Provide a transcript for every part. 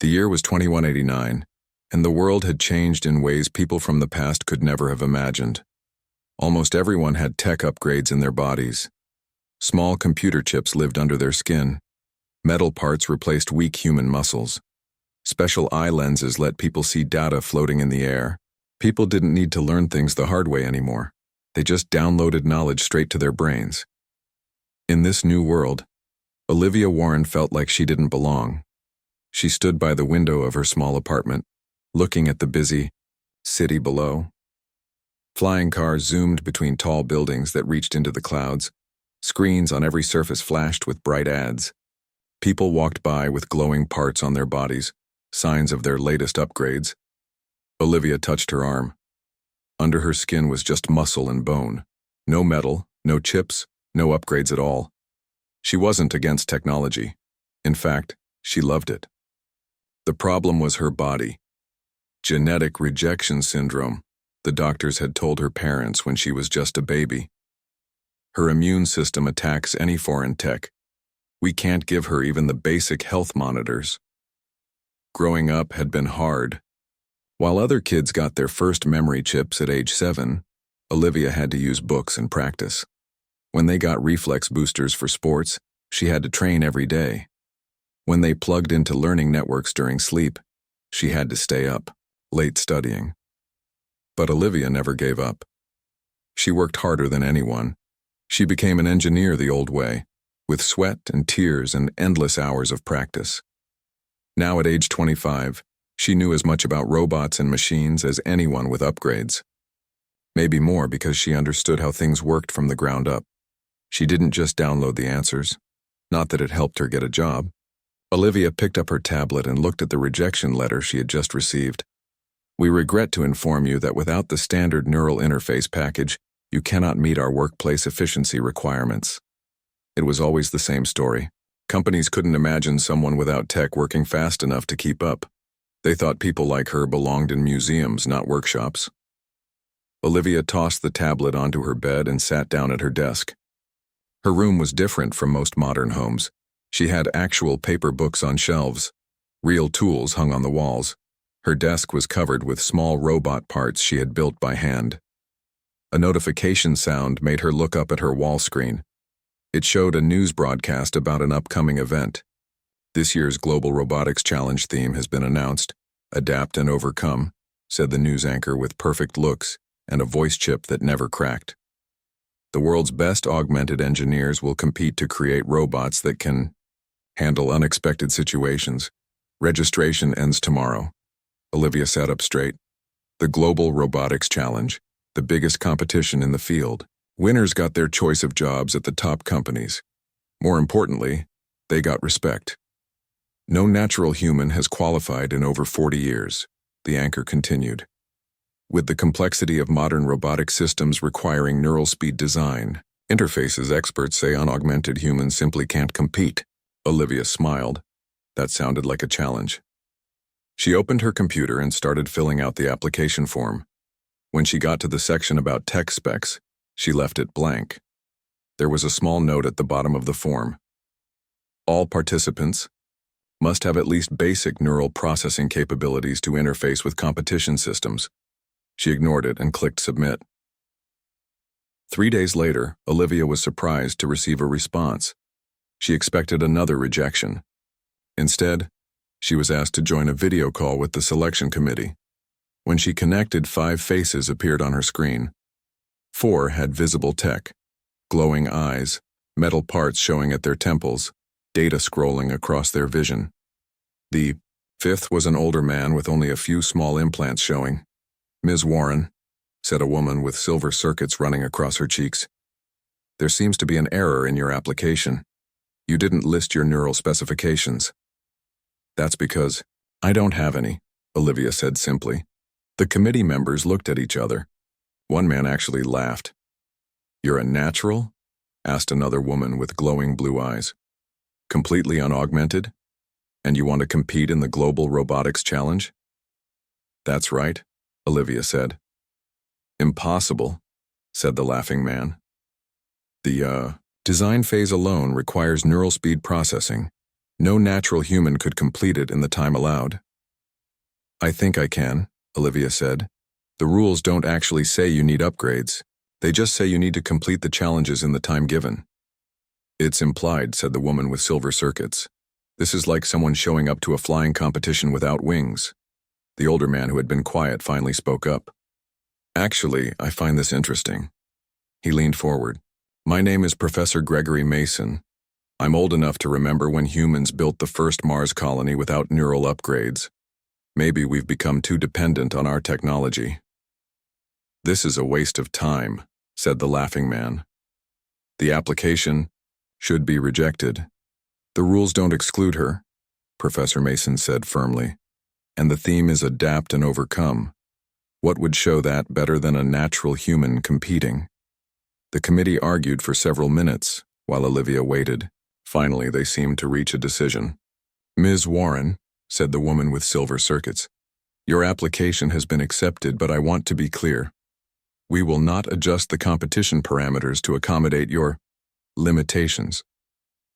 The year was 2189, and the world had changed in ways people from the past could never have imagined. Almost everyone had tech upgrades in their bodies. Small computer chips lived under their skin. Metal parts replaced weak human muscles. Special eye lenses let people see data floating in the air. People didn't need to learn things the hard way anymore. They just downloaded knowledge straight to their brains. In this new world, Olivia Warren felt like she didn't belong. She stood by the window of her small apartment, looking at the busy city below. Flying cars zoomed between tall buildings that reached into the clouds. Screens on every surface flashed with bright ads. People walked by with glowing parts on their bodies, signs of their latest upgrades. Olivia touched her arm. Under her skin was just muscle and bone. No metal, no chips, no upgrades at all. She wasn't against technology. In fact, she loved it. The problem was her body. Genetic rejection syndrome, the doctors had told her parents when she was just a baby. Her immune system attacks any foreign tech. We can't give her even the basic health monitors. Growing up had been hard. While other kids got their first memory chips at age 7, Olivia had to use books and practice. When they got reflex boosters for sports, she had to train every day. When they plugged into learning networks during sleep, she had to stay up, late studying. But Olivia never gave up. She worked harder than anyone. She became an engineer the old way, with sweat and tears and endless hours of practice. Now at age 25, she knew as much about robots and machines as anyone with upgrades. Maybe more because she understood how things worked from the ground up. She didn't just download the answers. Not that it helped her get a job. Olivia picked up her tablet and looked at the rejection letter she had just received. We regret to inform you that without the standard neural interface package, you cannot meet our workplace efficiency requirements. It was always the same story. Companies couldn't imagine someone without tech working fast enough to keep up. They thought people like her belonged in museums, not workshops. Olivia tossed the tablet onto her bed and sat down at her desk. Her room was different from most modern homes. She had actual paper books on shelves. Real tools hung on the walls. Her desk was covered with small robot parts she had built by hand. A notification sound made her look up at her wall screen. It showed a news broadcast about an upcoming event. This year's Global Robotics Challenge theme has been announced. Adapt and overcome, said the news anchor with perfect looks and a voice chip that never cracked. The world's best augmented engineers will compete to create robots that can handle unexpected situations. Registration ends tomorrow. Olivia sat up straight. The Global Robotics Challenge, the biggest competition in the field. Winners got their choice of jobs at the top companies. More importantly, they got respect. No natural human has qualified in over 40 years, the anchor continued. With the complexity of modern robotic systems requiring neural speed design, interfaces experts say unaugmented humans simply can't compete. Olivia smiled. That sounded like a challenge. She opened her computer and started filling out the application form. When she got to the section about tech specs, she left it blank. There was a small note at the bottom of the form. All participants must have at least basic neural processing capabilities to interface with competition systems. She ignored it and clicked submit. 3 days later, Olivia was surprised to receive a response. She expected another rejection. Instead, she was asked to join a video call with the selection committee. When she connected, 5 faces appeared on her screen. 4 had visible tech, glowing eyes, metal parts showing at their temples, data scrolling across their vision. The 5th was an older man with only a few small implants showing. Ms. Warren, said a woman with silver circuits running across her cheeks. There seems to be an error in your application. You didn't list your neural specifications. That's because I don't have any, Olivia said simply. The committee members looked at each other. One man actually laughed. You're a natural? Asked another woman with glowing blue eyes. Completely unaugmented? And you want to compete in the Global Robotics Challenge? That's right, Olivia said. Impossible, said the laughing man. The design phase alone requires neural speed processing. No natural human could complete it in the time allowed. I think I can, Olivia said. The rules don't actually say you need upgrades. They just say you need to complete the challenges in the time given. It's implied, said the woman with silver circuits. This is like someone showing up to a flying competition without wings. The older man who had been quiet finally spoke up. Actually, I find this interesting. He leaned forward. My name is Professor Gregory Mason. I'm old enough to remember when humans built the first Mars colony without neural upgrades. Maybe we've become too dependent on our technology. This is a waste of time, said the laughing man. The application should be rejected. The rules don't exclude her, Professor Mason said firmly. And the theme is adapt and overcome. What would show that better than a natural human competing? The committee argued for several minutes while Olivia waited. Finally, they seemed to reach a decision. Ms. Warren, said the woman with silver circuits, your application has been accepted, but I want to be clear. We will not adjust the competition parameters to accommodate your limitations.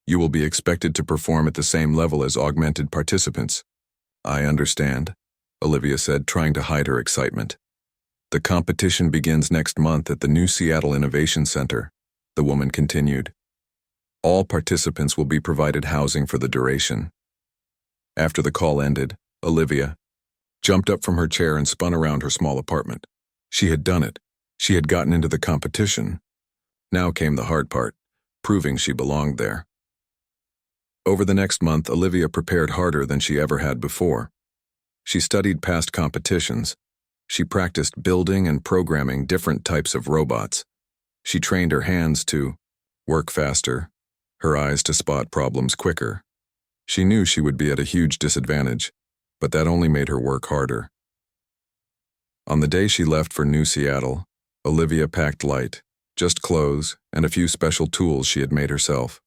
You will be expected to perform at the same level as augmented participants. I understand, Olivia said, trying to hide her excitement. The competition begins next month at the new Seattle Innovation Center, the woman continued. All participants will be provided housing for the duration. After the call ended, Olivia jumped up from her chair and spun around her small apartment. She had done it. She had gotten into the competition. Now came the hard part, proving she belonged there. Over the next month, Olivia prepared harder than she ever had before. She studied past competitions. She practiced building and programming different types of robots. She trained her hands to work faster, her eyes to spot problems quicker. She knew she would be at a huge disadvantage, but that only made her work harder. On the day she left for New Seattle, Olivia packed light, just clothes and a few special tools she had made herself.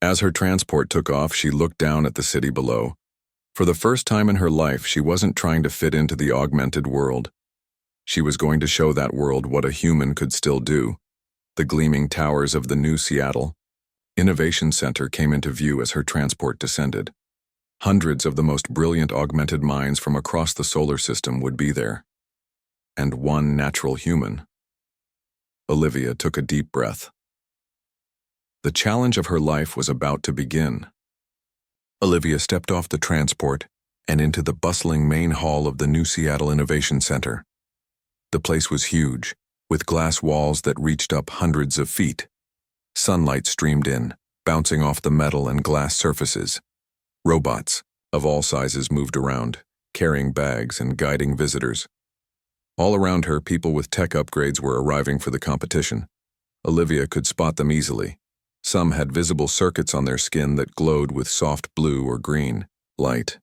As her transport took off, she looked down at the city below. For the first time in her life, she wasn't trying to fit into the augmented world. She was going to show that world what a human could still do. The gleaming towers of the New Seattle Innovation Center came into view as her transport descended. Hundreds of the most brilliant augmented minds from across the solar system would be there. And one natural human. Olivia took a deep breath. The challenge of her life was about to begin. Olivia stepped off the transport and into the bustling main hall of the New Seattle Innovation Center. The place was huge, with glass walls that reached up hundreds of feet. Sunlight streamed in, bouncing off the metal and glass surfaces. Robots of all sizes moved around, carrying bags and guiding visitors. All around her, people with tech upgrades were arriving for the competition. Olivia could spot them easily. Some had visible circuits on their skin that glowed with soft blue or green light.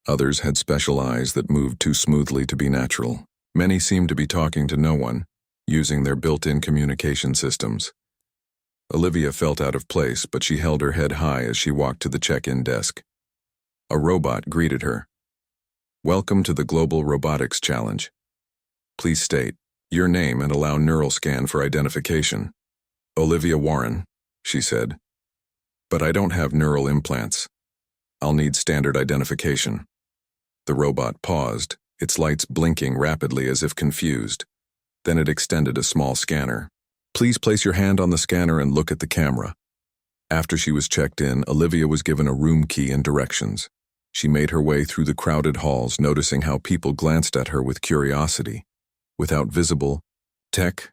Others had special eyes that moved too smoothly to be natural. Many seemed to be talking to no one, using their built-in communication systems. Olivia felt out of place, but she held her head high as she walked to the check-in desk. A robot greeted her. Welcome to the Global Robotics Challenge. Please state your name and allow neural scan for identification. Olivia Warren, she said. But I don't have neural implants. I'll need standard identification. The robot paused, its lights blinking rapidly as if confused. Then it extended a small scanner. Please place your hand on the scanner and look at the camera. After she was checked in, Olivia was given a room key and directions. She made her way through the crowded halls, noticing how people glanced at her with curiosity. Without visible tech,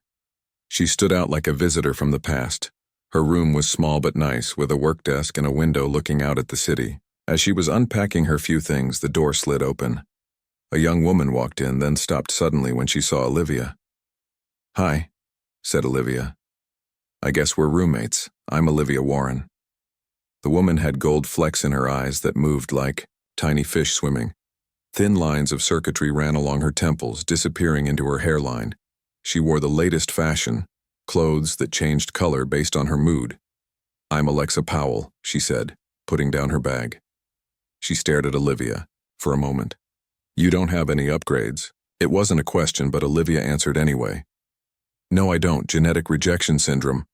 she stood out like a visitor from the past. Her room was small but nice, with a work desk and a window looking out at the city. As she was unpacking her few things, the door slid open. A young woman walked in, then stopped suddenly when she saw Olivia. Hi, said Olivia. I guess we're roommates. I'm Olivia Warren. The woman had gold flecks in her eyes that moved like tiny fish swimming. Thin lines of circuitry ran along her temples, disappearing into her hairline. She wore the latest fashion, clothes that changed color based on her mood. I'm Alexa Powell, she said, putting down her bag. She stared at Olivia for a moment. You don't have any upgrades. It wasn't a question, but Olivia answered anyway. No, I don't. Genetic rejection syndrome.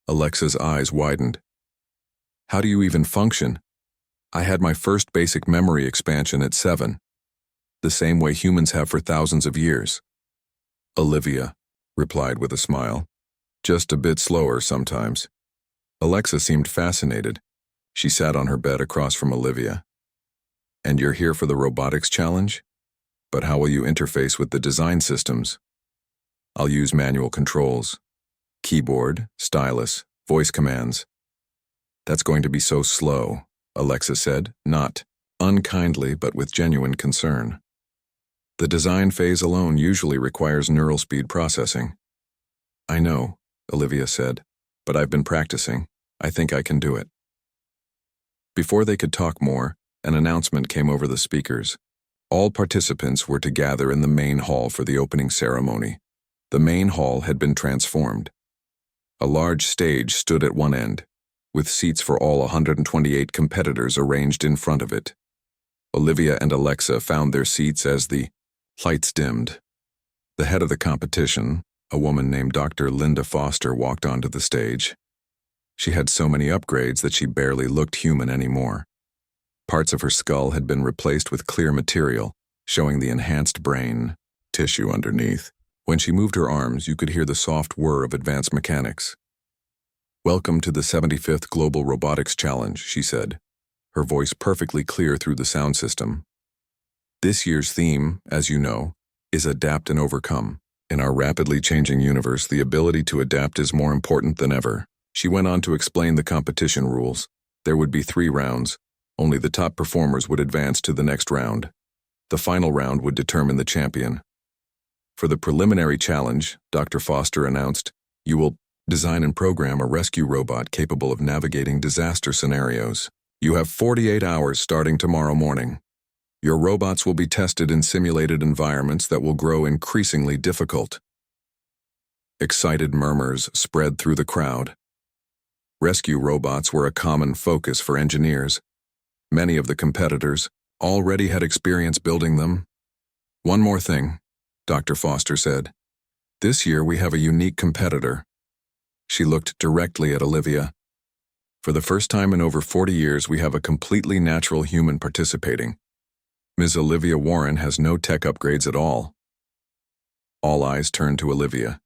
Alexa's eyes widened. How do you even function? I had my first basic memory expansion at 7, the same way humans have for thousands of years. Olivia replied with a smile. Just a bit slower sometimes. Alexa seemed fascinated. She sat on her bed across from Olivia. And you're here for the robotics challenge? But how will you interface with the design systems? I'll use manual controls. Keyboard, stylus, voice commands. That's going to be so slow, Alexa said, not unkindly but with genuine concern. The design phase alone usually requires neural speed processing. I know, Olivia said, but I've been practicing. I think I can do it. Before they could talk more, an announcement came over the speakers. All participants were to gather in the main hall for the opening ceremony. The main hall had been transformed. A large stage stood at one end, with seats for all 128 competitors arranged in front of it. Olivia and Alexa found their seats as the lights dimmed. The head of the competition, a woman named Dr. Linda Foster, walked onto the stage. She had so many upgrades that she barely looked human anymore. Parts of her skull had been replaced with clear material, showing the enhanced brain tissue underneath. When she moved her arms, you could hear the soft whir of advanced mechanics. "Welcome to the 75th Global Robotics Challenge," she said, her voice perfectly clear through the sound system. "This year's theme, as you know, is Adapt and Overcome. In our rapidly changing universe, the ability to adapt is more important than ever." She went on to explain the competition rules. There would be 3 rounds. Only the top performers would advance to the next round. The final round would determine the champion. For the preliminary challenge, Dr. Foster announced, you will design and program a rescue robot capable of navigating disaster scenarios. You have 48 hours starting tomorrow morning. Your robots will be tested in simulated environments that will grow increasingly difficult. Excited murmurs spread through the crowd. Rescue robots were a common focus for engineers. Many of the competitors already had experience building them. "One more thing," Dr. Foster said. "This year we have a unique competitor." She looked directly at Olivia. "For the first time in over 40 years, we have a completely natural human participating. Ms. Olivia Warren has no tech upgrades at all." All eyes turned to Olivia.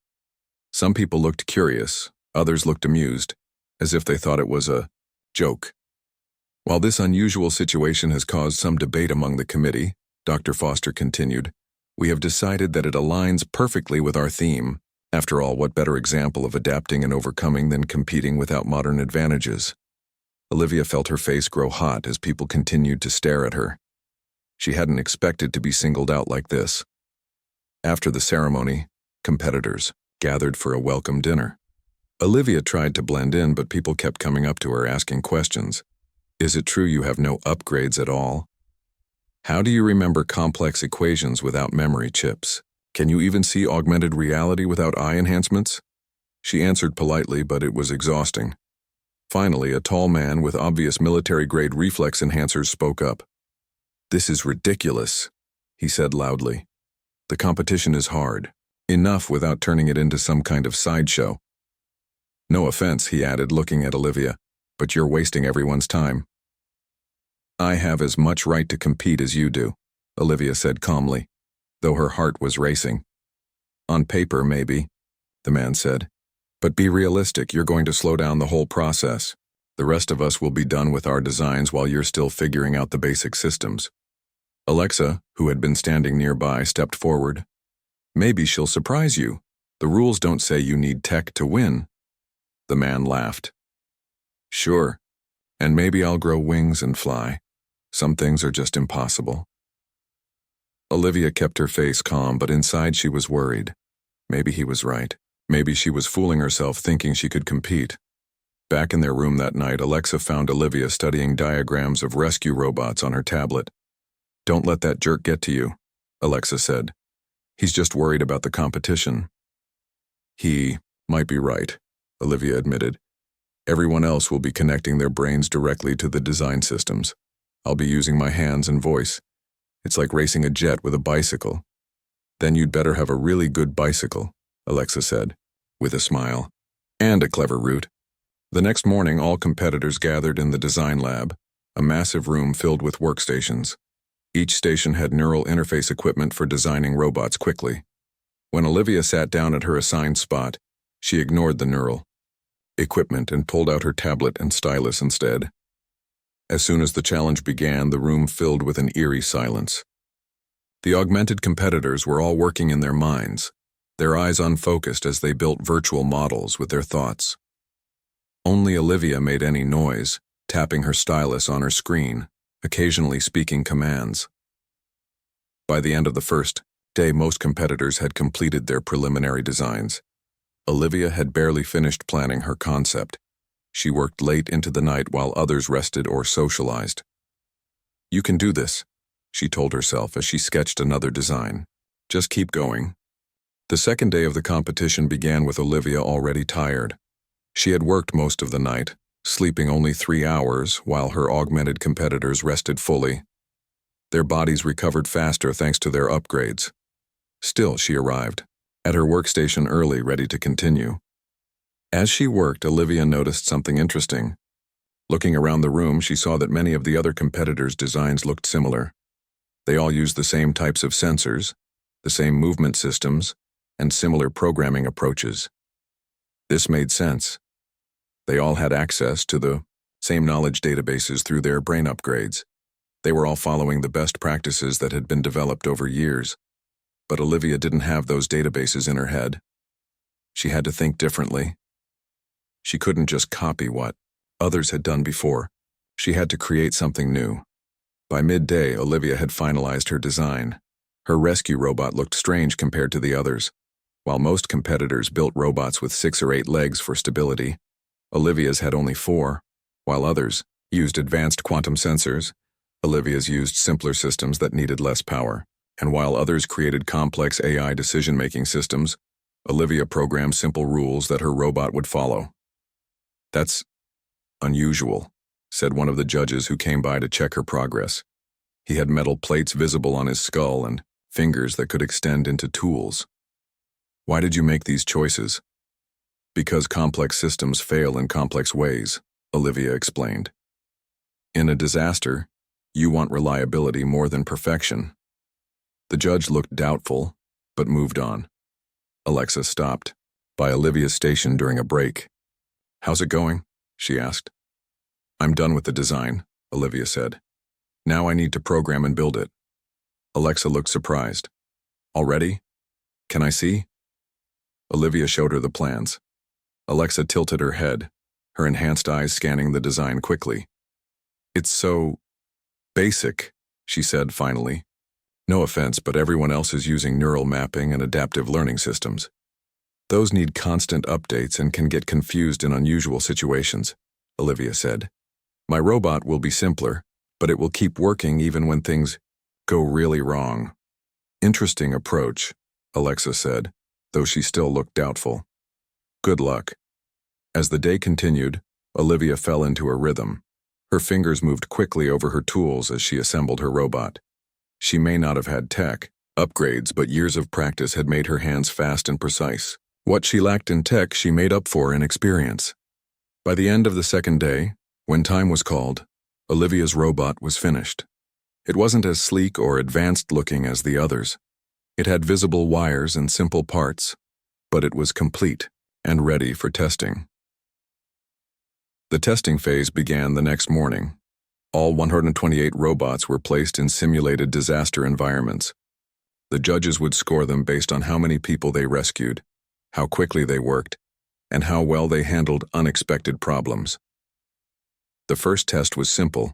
Some people looked curious, others looked amused, as if they thought it was a joke. "While this unusual situation has caused some debate among the committee," Dr. Foster continued, "we have decided that it aligns perfectly with our theme. After all, what better example of adapting and overcoming than competing without modern advantages?" Olivia felt her face grow hot as people continued to stare at her. She hadn't expected to be singled out like this. After the ceremony, competitors gathered for a welcome dinner. Olivia tried to blend in, but people kept coming up to her asking questions. "Is it true you have no upgrades at all? How do you remember complex equations without memory chips? Can you even see augmented reality without eye enhancements?" She answered politely, but it was exhausting. Finally, a tall man with obvious military-grade reflex enhancers spoke up. "This is ridiculous," he said loudly. "The competition is hard. Enough without turning it into some kind of sideshow." "No offense," he added, looking at Olivia, "but you're wasting everyone's time." "I have as much right to compete as you do," Olivia said calmly, though her heart was racing. "On paper, maybe," the man said. "But be realistic, you're going to slow down the whole process. The rest of us will be done with our designs while you're still figuring out the basic systems." Alexa, who had been standing nearby, stepped forward. "Maybe she'll surprise you. The rules don't say you need tech to win." The man laughed. "Sure, and maybe I'll grow wings and fly. Some things are just impossible." Olivia kept her face calm, but inside she was worried. Maybe he was right. Maybe she was fooling herself thinking she could compete. Back in their room that night, Alexa found Olivia studying diagrams of rescue robots on her tablet. "Don't let that jerk get to you," Alexa said. "He's just worried about the competition." "He might be right," Olivia admitted. "Everyone else will be connecting their brains directly to the design systems. I'll be using my hands and voice. It's like racing a jet with a bicycle." "Then you'd better have a really good bicycle," Alexa said, with a smile. "And a clever route." The next morning, all competitors gathered in the design lab. a massive room filled with workstations. Each station had neural interface equipment for designing robots quickly. When Olivia sat down at her assigned spot, she ignored the neural equipment and pulled out her tablet and stylus instead. As soon as the challenge began, the room filled with an eerie silence. The augmented competitors were all working in their minds, their eyes unfocused as they built virtual models with their thoughts. Only Olivia made any noise, tapping her stylus on her screen, occasionally speaking commands. By the end of the first day, most competitors had completed their preliminary designs. Olivia had barely finished planning her concept. She worked late into the night while others rested or socialized. "You can do this," she told herself as she sketched another design. "Just keep going." The second day of the competition began with Olivia already tired. She had worked most of the night, sleeping only 3 hours while her augmented competitors rested fully. Their bodies recovered faster thanks to their upgrades. Still, she arrived at her workstation early, ready to continue. As she worked, Olivia noticed something interesting. Looking around the room, she saw that many of the other competitors' designs looked similar. They all used the same types of sensors, the same movement systems, and similar programming approaches. This made sense. They all had access to the same knowledge databases through their brain upgrades. They were all following the best practices that had been developed over years. But Olivia didn't have those databases in her head. She had to think differently. She couldn't just copy what others had done before. She had to create something new. By midday, Olivia had finalized her design. Her rescue robot looked strange compared to the others. While most competitors built robots with 6 or 8 legs for stability, Olivia's had only 4, while others used advanced quantum sensors. Olivia's used simpler systems that needed less power. And while others created complex AI decision-making systems, Olivia programmed simple rules that her robot would follow. "That's unusual," said one of the judges who came by to check her progress. He had metal plates visible on his skull and fingers that could extend into tools. "Why did you make these choices?" "Because complex systems fail in complex ways," Olivia explained. "In a disaster, you want reliability more than perfection." The judge looked doubtful, but moved on. Alexa stopped by Olivia's station during a break. "How's it going?" she asked. "I'm done with the design," Olivia said. "Now I need to program and build it." Alexa looked surprised. "Already? Can I see?" Olivia showed her the plans. Alexa tilted her head, her enhanced eyes scanning the design quickly. "It's so basic," she said finally. "No offense, but everyone else is using neural mapping and adaptive learning systems. Those need constant updates and can get confused in unusual situations," Olivia said. "My robot will be simpler, but it will keep working even when things go really wrong." "Interesting approach," Alexa said, though she still looked doubtful. "Good luck." As the day continued, Olivia fell into a rhythm. Her fingers moved quickly over her tools as she assembled her robot. She may not have had tech upgrades, but years of practice had made her hands fast and precise. What she lacked in tech, she made up for in experience. By the end of the second day, when time was called, Olivia's robot was finished. It wasn't as sleek or advanced-looking as the others. It had visible wires and simple parts, but it was complete and ready for testing. The testing phase began the next morning. All 128 robots were placed in simulated disaster environments. The judges would score them based on how many people they rescued, how quickly they worked, and how well they handled unexpected problems. The first test was simple: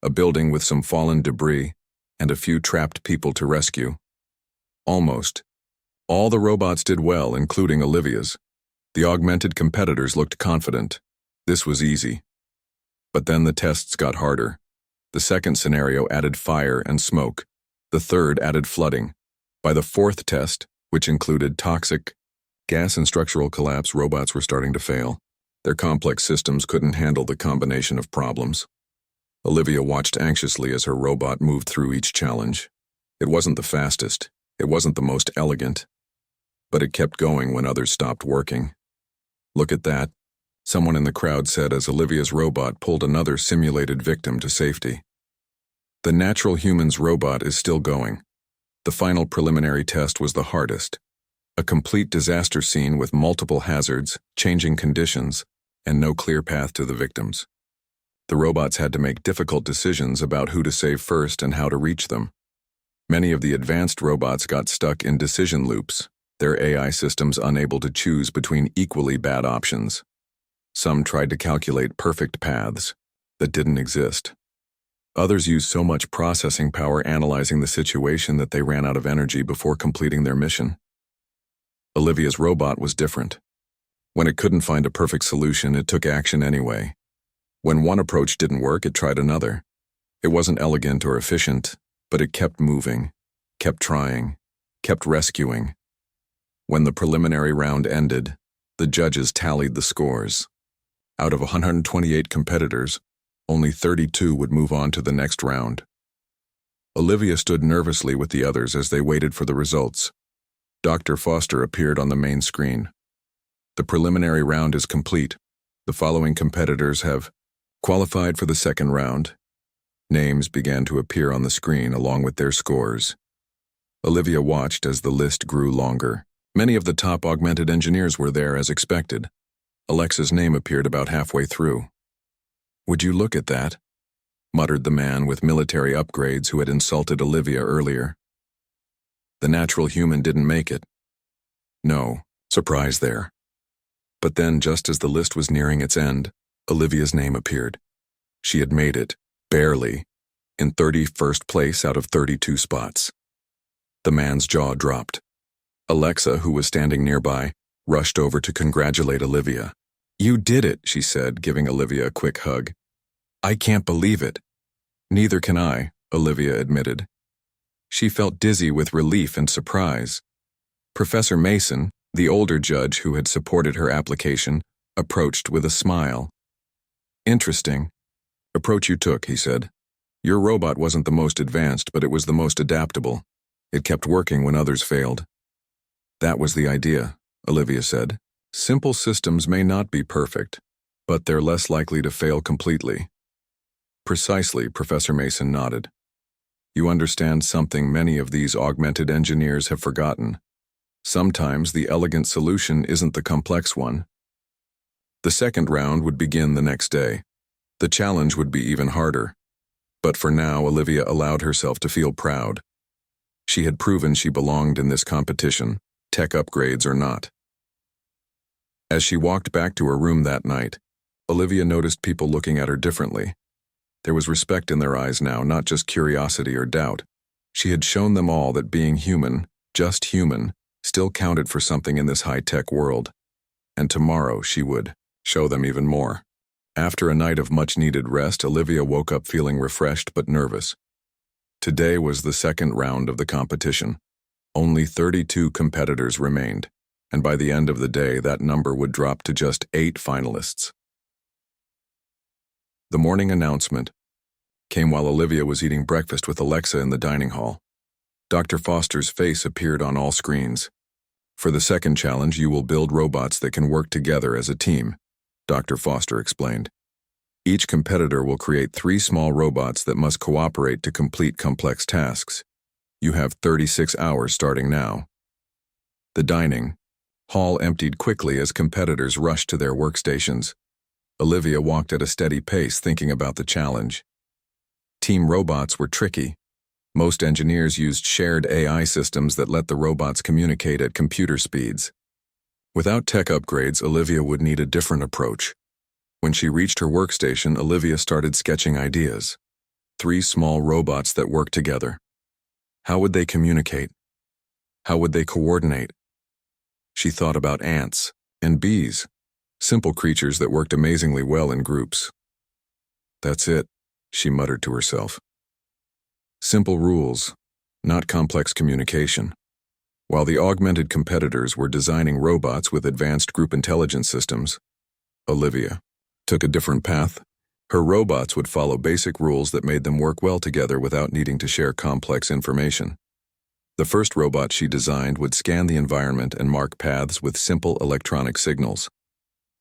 a building with some fallen debris and a few trapped people to rescue. Almost all the robots did well, including Olivia's. The augmented competitors looked confident. This was easy. But then the tests got harder. The second scenario added fire and smoke. The third added flooding. By the fourth test, which included toxic gas and structural collapse, robots were starting to fail. Their complex systems couldn't handle the combination of problems. Olivia watched anxiously as her robot moved through each challenge. It wasn't the fastest, it wasn't the most elegant, but it kept going when others stopped working. "Look at that," someone in the crowd said as Olivia's robot pulled another simulated victim to safety. The natural human's robot is still going. The final preliminary test was the hardest. A complete disaster scene with multiple hazards, changing conditions, and no clear path to the victims. The robots had to make difficult decisions about who to save first and how to reach them. Many of the advanced robots got stuck in decision loops, their AI systems unable to choose between equally bad options. Some tried to calculate perfect paths that didn't exist. Others used so much processing power analyzing the situation that they ran out of energy before completing their mission. Olivia's robot was different. When it couldn't find a perfect solution, it took action anyway. When one approach didn't work, it tried another. It wasn't elegant or efficient, but it kept moving, kept trying, kept rescuing. When the preliminary round ended, the judges tallied the scores. Out of 128 competitors, only 32 would move on to the next round. Olivia stood nervously with the others as they waited for the results. Dr. Foster appeared on the main screen. The preliminary round is complete. The following competitors have qualified for the second round. Names began to appear on the screen along with their scores. Olivia watched as the list grew longer. Many of the top augmented engineers were there as expected. Alexa's name appeared about halfway through. "Would you look at that?" muttered the man with military upgrades who had insulted Olivia earlier. The natural human didn't make it. No, surprise there. But then, just as the list was nearing its end, Olivia's name appeared. She had made it, barely, in 31st place out of 32 spots. The man's jaw dropped. Alexa, who was standing nearby, rushed over to congratulate Olivia. "You did it," she said, giving Olivia a quick hug. "I can't believe it." "Neither can I," Olivia admitted. She felt dizzy with relief and surprise. Professor Mason, the older judge who had supported her application, approached with a smile. "Interesting approach you took," he said. "Your robot wasn't the most advanced, but it was the most adaptable. It kept working when others failed." "That was the idea," Olivia said. "Simple systems may not be perfect, but they're less likely to fail completely." "Precisely," Professor Mason nodded. "You understand something many of these augmented engineers have forgotten. Sometimes the elegant solution isn't the complex one." The second round would begin the next day. The challenge would be even harder. But for now, Olivia allowed herself to feel proud. She had proven she belonged in this competition, tech upgrades or not. As she walked back to her room that night, Olivia noticed people looking at her differently. There was respect in their eyes now, not just curiosity or doubt. She had shown them all that being human, just human, still counted for something in this high-tech world. And tomorrow she would show them even more. After a night of much-needed rest, Olivia woke up feeling refreshed but nervous. Today was the second round of the competition. Only 32 competitors remained, and by the end of the day, that number would drop to just 8 finalists. The morning announcement came while Olivia was eating breakfast with Alexa in the dining hall. Dr. Foster's face appeared on all screens. "For the second challenge, you will build robots that can work together as a team," Dr. Foster explained. "Each competitor will create 3 small robots that must cooperate to complete complex tasks. You have 36 hours starting now." The dining hall emptied quickly as competitors rushed to their workstations. Olivia walked at a steady pace, thinking about the challenge. Team robots were tricky. Most engineers used shared AI systems that let the robots communicate at computer speeds. Without tech upgrades, Olivia would need a different approach. When she reached her workstation, Olivia started sketching ideas. 3 small robots that work together. How would they communicate? How would they coordinate? She thought about ants and bees, simple creatures that worked amazingly well in groups. "That's it," she muttered to herself. Simple rules, not complex communication. While the augmented competitors were designing robots with advanced group intelligence systems, Olivia took a different path. Her robots would follow basic rules that made them work well together without needing to share complex information. The first robot she designed would scan the environment and mark paths with simple electronic signals.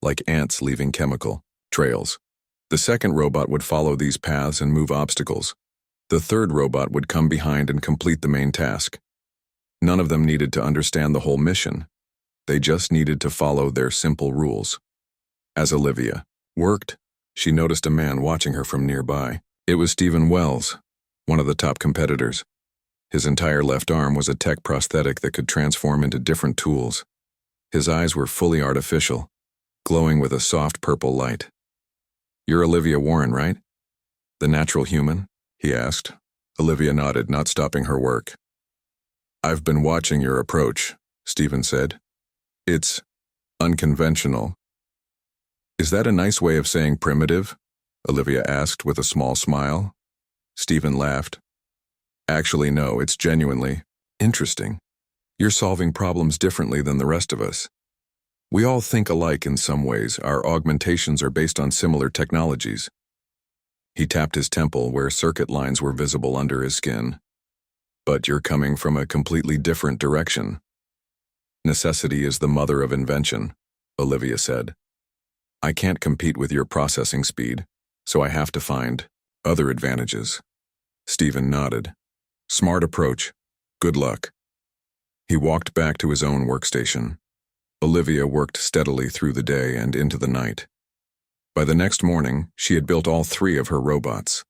like ants leaving chemical trails. The second robot would follow these paths and move obstacles. The third robot would come behind and complete the main task. None of them needed to understand the whole mission. They just needed to follow their simple rules. As Olivia worked, she noticed a man watching her from nearby. It was Stephen Wells, one of the top competitors. His entire left arm was a tech prosthetic that could transform into different tools. His eyes were fully artificial, glowing with a soft purple light. "You're Olivia Warren, right? The natural human?" he asked. Olivia nodded, not stopping her work. "I've been watching your approach," Stephen said. "It's unconventional." "Is that a nice way of saying primitive?" Olivia asked with a small smile. Stephen laughed. "Actually, no, it's genuinely interesting. You're solving problems differently than the rest of us. We all think alike in some ways. Our augmentations are based on similar technologies." He tapped his temple where circuit lines were visible under his skin. "But you're coming from a completely different direction." "Necessity is the mother of invention," Olivia said. "I can't compete with your processing speed, so I have to find other advantages." Stephen nodded. "Smart approach. Good luck." He walked back to his own workstation. Olivia worked steadily through the day and into the night. By the next morning, she had built all 3 of her robots.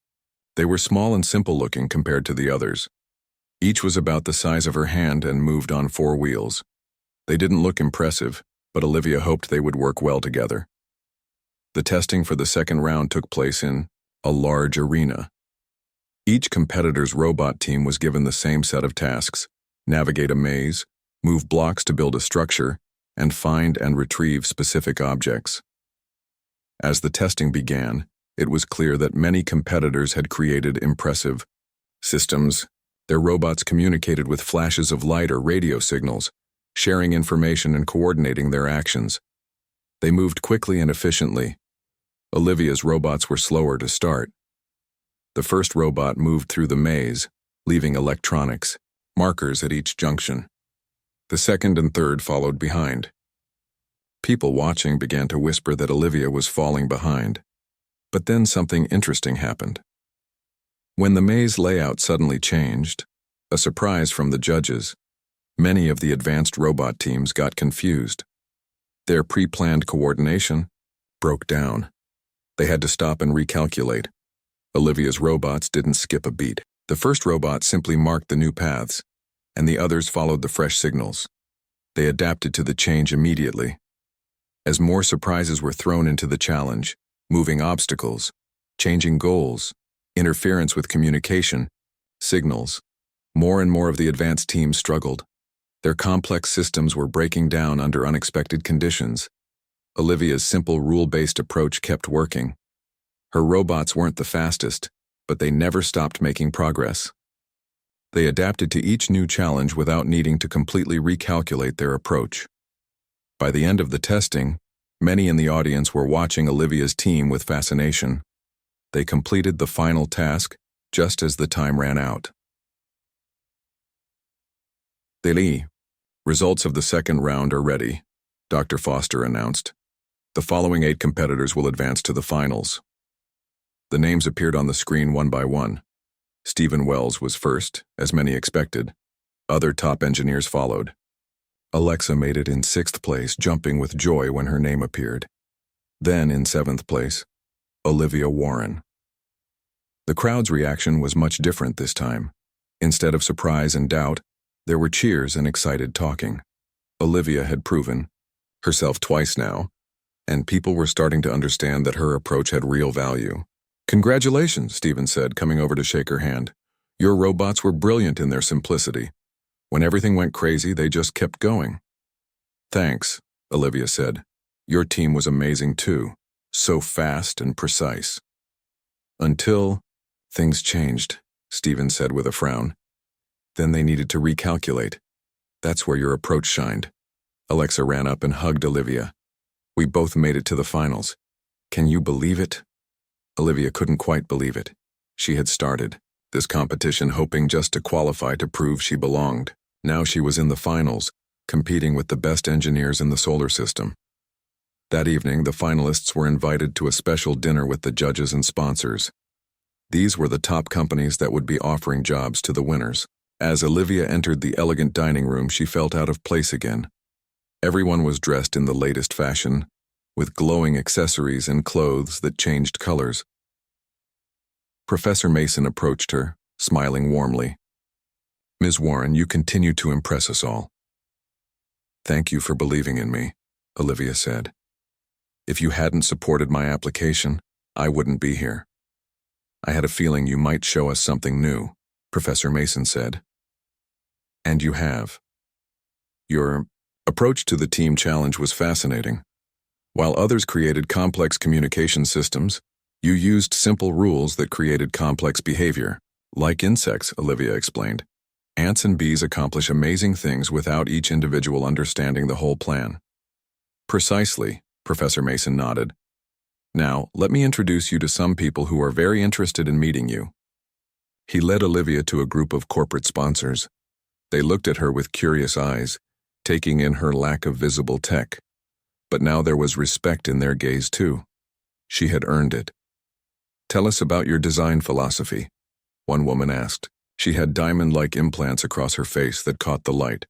They were small and simple looking compared to the others. Each was about the size of her hand and moved on 4 wheels. They didn't look impressive, but Olivia hoped they would work well together. The testing for the second round took place in a large arena. Each competitor's robot team was given the same set of tasks: navigate a maze, move blocks to build a structure, and find and retrieve specific objects. As the testing began, it was clear that many competitors had created impressive systems. Their robots communicated with flashes of light or radio signals, sharing information and coordinating their actions. They moved quickly and efficiently. Olivia's robots were slower to start. The first robot moved through the maze, leaving electronics, markers at each junction. The second and third followed behind. People watching began to whisper that Olivia was falling behind. But then something interesting happened. When the maze layout suddenly changed, a surprise from the judges, many of the advanced robot teams got confused. Their pre-planned coordination broke down. They had to stop and recalculate. Olivia's robots didn't skip a beat. The first robot simply marked the new paths, and the others followed the fresh signals. They adapted to the change immediately. As more surprises were thrown into the challenge, moving obstacles, changing goals, interference with communication, signals, more and more of the advanced teams struggled. Their complex systems were breaking down under unexpected conditions. Olivia's simple rule-based approach kept working. Her robots weren't the fastest, but they never stopped making progress. They adapted to each new challenge without needing to completely recalculate their approach. By the end of the testing, many in the audience were watching Olivia's team with fascination. They completed the final task just as the time ran out. "The results of the second round are ready," Dr. Foster announced. "The following 8 competitors will advance to the finals." The names appeared on the screen one by one. Stephen Wells was first, as many expected. Other top engineers followed. Alexa made it in 6th place, jumping with joy when her name appeared. Then, in 7th place, Olivia Warren. The crowd's reaction was much different this time. Instead of surprise and doubt, there were cheers and excited talking. Olivia had proven herself twice now, and people were starting to understand that her approach had real value. "Congratulations," Stephen said, coming over to shake her hand. "Your robots were brilliant in their simplicity. When everything went crazy, they just kept going." "Thanks," Olivia said. "Your team was amazing too, so fast and precise." "Until things changed," Stephen said with a frown. "Then they needed to recalculate. That's where your approach shined." Alexa ran up and hugged Olivia. "We both made it to the finals. Can you believe it?" Olivia couldn't quite believe it. She had started this competition hoping just to qualify to prove she belonged. Now she was in the finals, competing with the best engineers in the solar system. That evening, the finalists were invited to a special dinner with the judges and sponsors. These were the top companies that would be offering jobs to the winners. As Olivia entered the elegant dining room, she felt out of place again. Everyone was dressed in the latest fashion, with glowing accessories and clothes that changed colors. Professor Mason approached her, smiling warmly. "Ms. Warren, you continue to impress us all." "Thank you for believing in me," Olivia said. "If you hadn't supported my application, I wouldn't be here." "I had a feeling you might show us something new," Professor Mason said. "And you have." "Your approach to the team challenge was fascinating. While others created complex communication systems, you used simple rules that created complex behavior. Like insects," Olivia explained. "Ants and bees accomplish amazing things without each individual understanding the whole plan." "Precisely," Professor Mason nodded. "Now, let me introduce you to some people who are very interested in meeting you." He led Olivia to a group of corporate sponsors. They looked at her with curious eyes, taking in her lack of visible tech. But now there was respect in their gaze too. She had earned it. "Tell us about your design philosophy," one woman asked. She had diamond-like implants across her face that caught the light.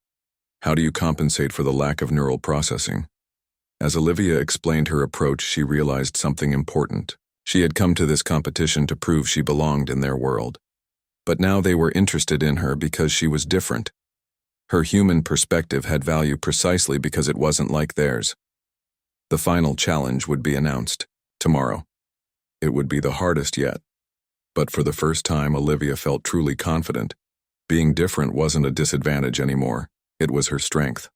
"How do you compensate for the lack of neural processing?" As Olivia explained her approach, she realized something important. She had come to this competition to prove she belonged in their world. But now they were interested in her because she was different. Her human perspective had value precisely because it wasn't like theirs. The final challenge would be announced tomorrow. It would be the hardest yet. But for the first time, Olivia felt truly confident. Being different wasn't a disadvantage anymore. It was her strength.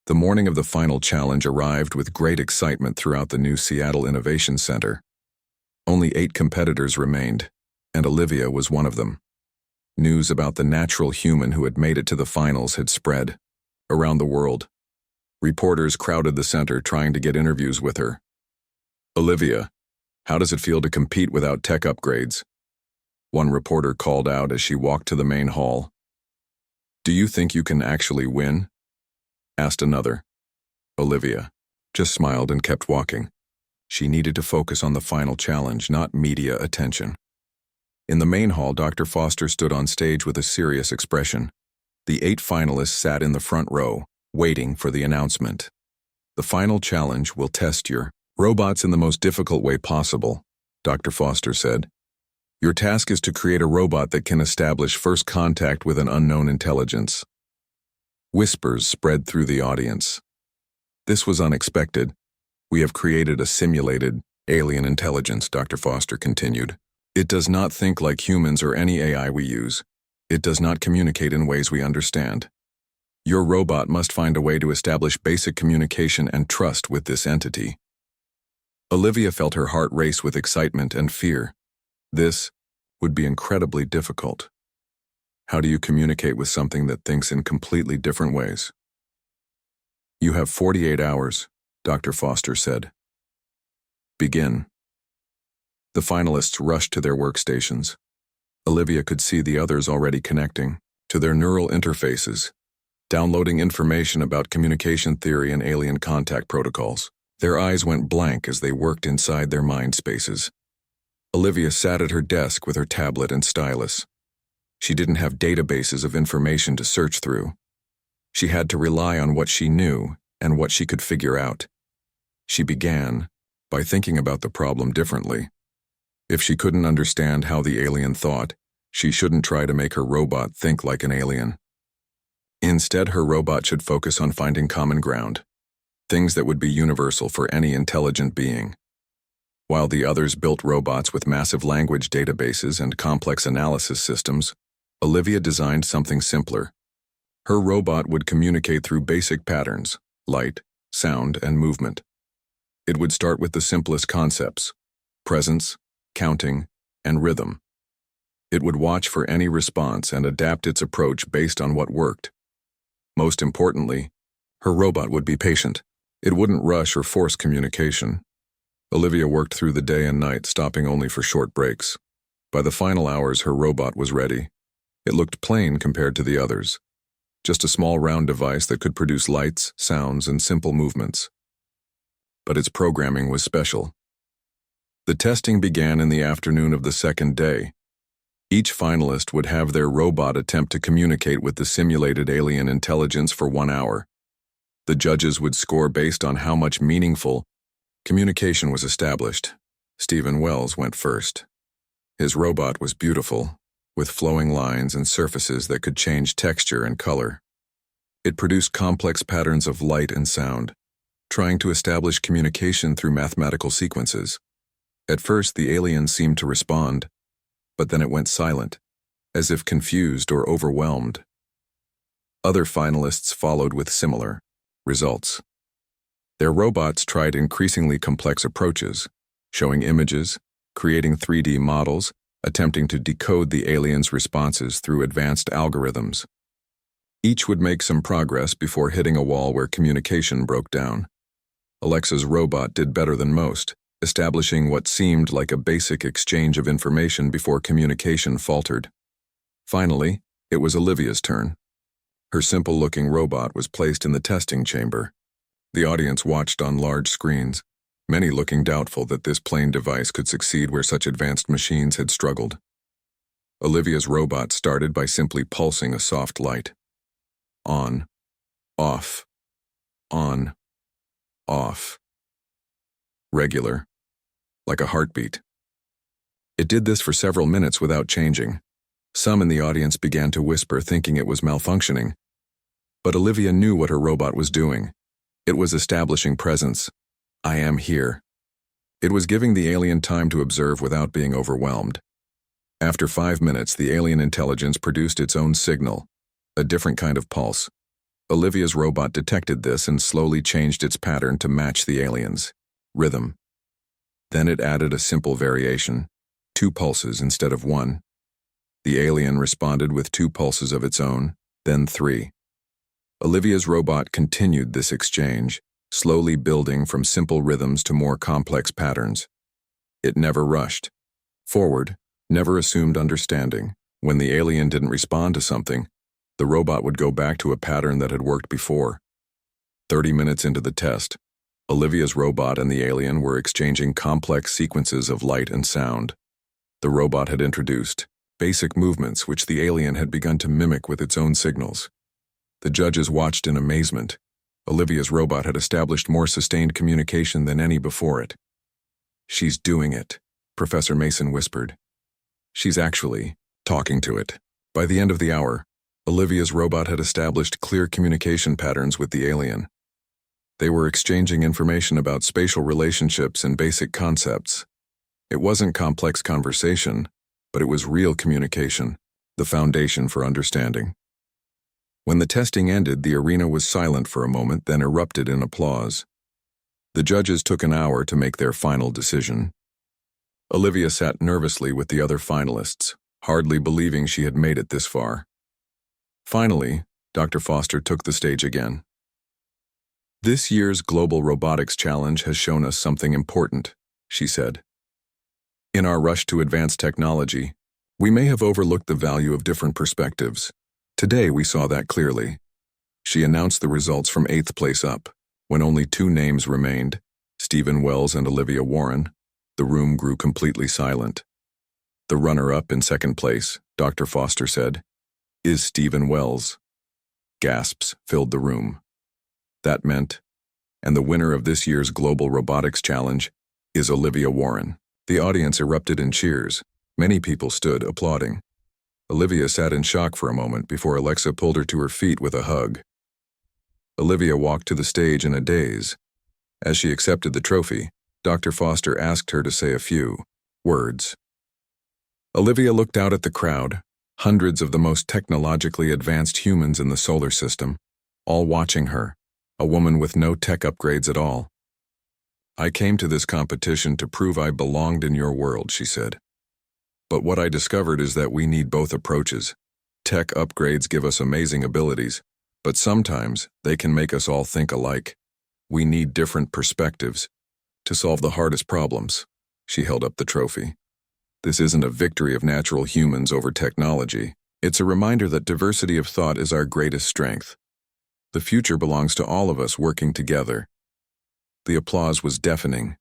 The morning of the final challenge arrived with great excitement throughout the new Seattle Innovation Center. Only 8 competitors remained, and Olivia was one of them. News about the natural human who had made it to the finals had spread around the world. Reporters crowded the center trying to get interviews with her. "Olivia, how does it feel to compete without tech upgrades?" One reporter called out as she walked to the main hall. "Do you think you can actually win?" asked another. Olivia just smiled and kept walking. She needed to focus on the final challenge, not media attention. In the main hall, Dr. Foster stood on stage with a serious expression. The 8 finalists sat in the front row, waiting for the announcement. "The final challenge will test your robots in the most difficult way possible," Dr. Foster said. "Your task is to create a robot that can establish first contact with an unknown intelligence." Whispers spread through the audience. "This was unexpected. We have created a simulated alien intelligence," Dr. Foster continued. "It does not think like humans or any AI we use. It does not communicate in ways we understand. Your robot must find a way to establish basic communication and trust with this entity." Olivia felt her heart race with excitement and fear. This would be incredibly difficult. How do you communicate with something that thinks in completely different ways? "You have 48 hours, Dr. Foster said. Begin." The finalists rushed to their workstations. Olivia could see the others already connecting to their neural interfaces, downloading information about communication theory and alien contact protocols. Their eyes went blank as they worked inside their mind spaces. Olivia sat at her desk with her tablet and stylus. She didn't have databases of information to search through. She had to rely on what she knew and what she could figure out. She began by thinking about the problem differently. If she couldn't understand how the alien thought, she shouldn't try to make her robot think like an alien. Instead, her robot should focus on finding common ground, things that would be universal for any intelligent being. While the others built robots with massive language databases and complex analysis systems, Olivia designed something simpler. Her robot would communicate through basic patterns, light, sound, and movement. It would start with the simplest concepts: presence, counting, and rhythm. It would watch for any response and adapt its approach based on what worked. Most importantly, her robot would be patient. It wouldn't rush or force communication. Olivia worked through the day and night, stopping only for short breaks. By the final hours, her robot was ready. It looked plain compared to the others. Just a small round device that could produce lights, sounds, and simple movements. but its programming was special. The testing began in the afternoon of the second day. Each finalist would have their robot attempt to communicate with the simulated alien intelligence for 1 hour. The judges would score based on how much meaningful communication was established. Stephen Wells went first. His robot was beautiful, with flowing lines and surfaces that could change texture and color. It produced complex patterns of light and sound, trying to establish communication through mathematical sequences. At first, the alien seemed to respond, but then it went silent, as if confused or overwhelmed. Other finalists followed with similar results. Their robots tried increasingly complex approaches, showing images, creating 3D models, attempting to decode the alien's responses through advanced algorithms. Each would make some progress before hitting a wall where communication broke down. Alexa's robot did better than most, establishing what seemed like a basic exchange of information before communication faltered. Finally, it was Olivia's turn. Her simple-looking robot was placed in the testing chamber. The audience watched on large screens, many looking doubtful that this plain device could succeed where such advanced machines had struggled. Olivia's robot started by simply pulsing a soft light. On, off, on, off. Regular, like a heartbeat. It did this for several minutes without changing. Some in the audience began to whisper, thinking it was malfunctioning. But Olivia knew what her robot was doing. It was establishing presence. I am here. It was giving the alien time to observe without being overwhelmed. After 5 minutes, the alien intelligence produced its own signal, a different kind of pulse. Olivia's robot detected this and slowly changed its pattern to match the alien's rhythm. Then it added a simple variation, 2 pulses instead of 1. The alien responded with 2 pulses of its own, then 3. Olivia's robot continued this exchange, slowly building from simple rhythms to more complex patterns. It never rushed forward, never assumed understanding. When the alien didn't respond to something, the robot would go back to a pattern that had worked before. 30 minutes into the test, Olivia's robot and the alien were exchanging complex sequences of light and sound. The robot had introduced basic movements which the alien had begun to mimic with its own signals. The judges watched in amazement. Olivia's robot had established more sustained communication than any before it. "She's doing it," Professor Mason whispered. "She's actually talking to it." By the end of the hour, Olivia's robot had established clear communication patterns with the alien. They were exchanging information about spatial relationships and basic concepts. It wasn't complex conversation, but it was real communication, the foundation for understanding. When the testing ended, the arena was silent for a moment, then erupted in applause. The judges took an hour to make their final decision. Olivia sat nervously with the other finalists, hardly believing she had made it this far. Finally, Dr. Foster took the stage again. "This year's Global Robotics Challenge has shown us something important," she said. "In our rush to advance technology, we may have overlooked the value of different perspectives. Today we saw that clearly." She announced the results from 8th place up. When only 2 names remained, Stephen Wells and Olivia Warren, the room grew completely silent. "The runner-up in 2nd place," Dr. Foster said, "is Stephen Wells." Gasps filled the room. That meant, and the winner of this year's Global Robotics Challenge is Olivia Warren. The audience erupted in cheers. Many people stood applauding. Olivia sat in shock for a moment before Alexa pulled her to her feet with a hug. Olivia walked to the stage in a daze. As she accepted the trophy, Dr. Foster asked her to say a few words. Olivia looked out at the crowd, hundreds of the most technologically advanced humans in the solar system, all watching her, a woman with no tech upgrades at all. "I came to this competition to prove I belonged in your world," she said. "But what I discovered is that we need both approaches. Tech upgrades give us amazing abilities, but sometimes they can make us all think alike. We need different perspectives to solve the hardest problems." She held up the trophy. "This isn't a victory of natural humans over technology. It's a reminder that diversity of thought is our greatest strength. The future belongs to all of us working together." The applause was deafening.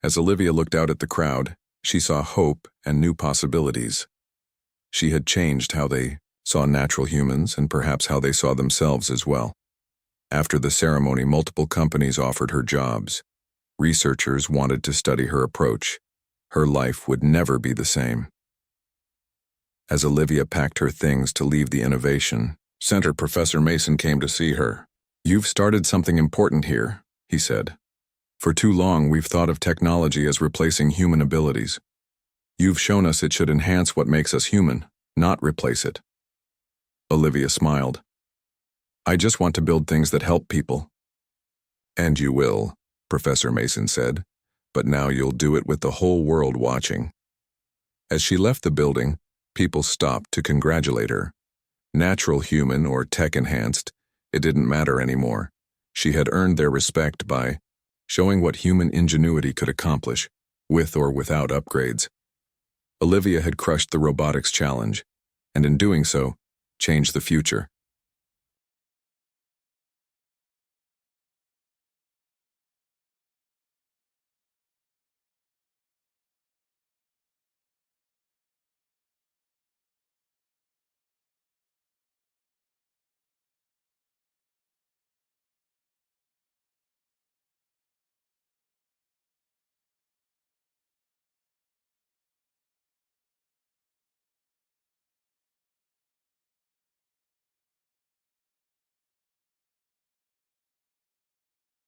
As Olivia looked out at the crowd, she saw hope and new possibilities. She had changed how they saw natural humans and perhaps how they saw themselves as well. After the ceremony, multiple companies offered her jobs. Researchers wanted to study her approach. Her life would never be the same. As Olivia packed her things to leave the innovation center, Professor Mason came to see her. "You've started something important here," he said. "For too long, we've thought of technology as replacing human abilities. You've shown us it should enhance what makes us human, not replace it." Olivia smiled. "I just want to build things that help people." "And you will," Professor Mason said, "but now you'll do it with the whole world watching." As she left the building, people stopped to congratulate her. Natural human or tech-enhanced, it didn't matter anymore. She had earned their respect by showing what human ingenuity could accomplish, with or without upgrades. Olivia had crushed the robotics challenge, and in doing so, changed the future.